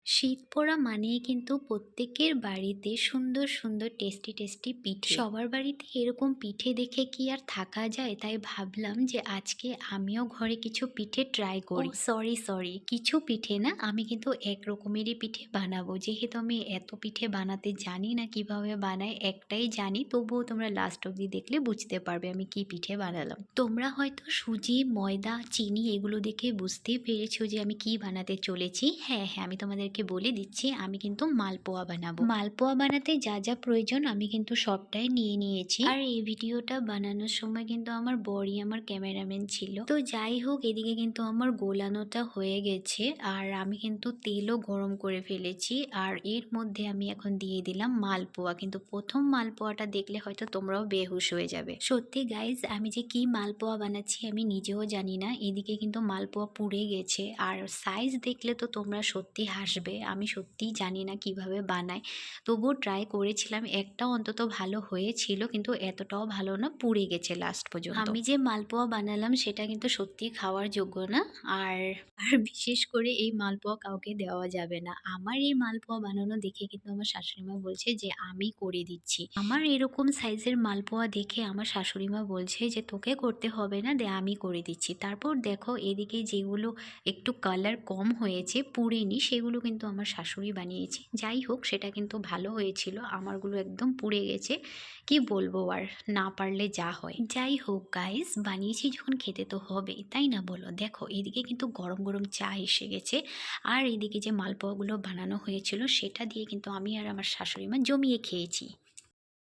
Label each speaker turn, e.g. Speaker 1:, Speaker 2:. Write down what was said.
Speaker 1: শীত পড়া মানেই কিন্তু প্রত্যেকের বাড়িতে সুন্দর সুন্দর টেস্টি টেস্টি পিঠে। সবার বাড়িতে এরকম পিঠে দেখে কি আর থাকা যায়? তাই ভাবলাম যে আজকে আমিও ঘরে কিছু পিঠে ট্রাই করি। সরি, কিছু পিঠে না, আমি কিন্তু এক রকমেরই পিঠে বানাবো। যেহেতু আমি এত পিঠে বানাতে জানি না কিভাবে বানায়, একটাই জানি, তবুও তোমরা লাস্ট অবধি দেখলে বুঝতে পারবে আমি কি পিঠে বানালাম। তোমরা হয়তো সুজি, ময়দা, চিনি এগুলো দেখে বুঝতেই পেরেছো যে আমি কি বানাতে চলেছি। হ্যাঁ, আমি তোমাদেরকে বলে দিচ্ছি, আমি কিন্তু মালপোয়া বানাবো। মালপোয়া বানাতে যা যা প্রয়োজন আমি কিন্তু সবটাই নিয়ে নিয়েছি। আর এই ভিডিওটা বানানোর সময় কিন্তু আমার বরই আমার ক্যামেরাম্যান ছিল। তো যাই হোক, এদিকে কিন্তু আমার গোলানোটা হয়ে গেছে আর আমি কিন্তু তেলও গরম করে ফেলেছি। আর এর মধ্যে আমি এখন দিয়ে দিলাম মালপোয়া। কিন্তু প্রথম মালপোয়াটা দেখলে হয়তো তোমরাও বেহুশ হয়ে যাবে। সত্যি গাইজ, আমি যে কি মালপোয়া বানাচ্ছি আমি নিজেও জানি না। এদিকে কিন্তু মালপোয়া পুড়ে গেছে আর সাইজ দেখলে তো তোমরা সত্যি হাসবে। আমি সত্যিই জানি না কিভাবে বানায়, তবুও ট্রাই করেছিলাম। একটা অন্তত ভালো হয়েছিল, কিন্তু এতটাও ভালো না, পুড়ে গেছে লাস্ট পর্যন্ত। আমি যে মালপোয়া বানালাম সেটা কিন্তু সত্যি খাওয়ার যোগ্য না। আর বিশেষ করে এই মালপোয়া কাউকে দেওয়া যাবে না। আমার এই মালপোয়া বানানো দেখে কিন্তু আমার শাশুড়িমা বলছে যে আমি করে দিচ্ছি। আমার এরকম সাইজের মালপোয়া দেখে আমার শাশুড়িমা বলছে যে তোকে করতে হবে না, দে আমি করে দিচ্ছি। তারপর দেখো, এদিকে যেগুলো একটু কালার কম হয়েছে, পুড়েনি, সেগুলো কিন্তু আমার শাশুড়ি বানিয়েছে। যাই হোক, সেটা কিন্তু ভালো হয়েছিল। আমারগুলো একদম পুড়ে গেছে। কি বলবো আর, না পারলে যা হয়। যাই হোক গাইস, বানিয়েছি যখন খেতে তো হবেই, তাই না বলো? দেখো, এদিকে কিন্তু গরম গরম চা এসে গেছে আর এদিকে যে মালপোয়াগুলো বানানো হয়েছিল সেটা দিয়ে কিন্তু আমি আর আমার শাশুড়ি মা জমিয়ে খেয়েছি।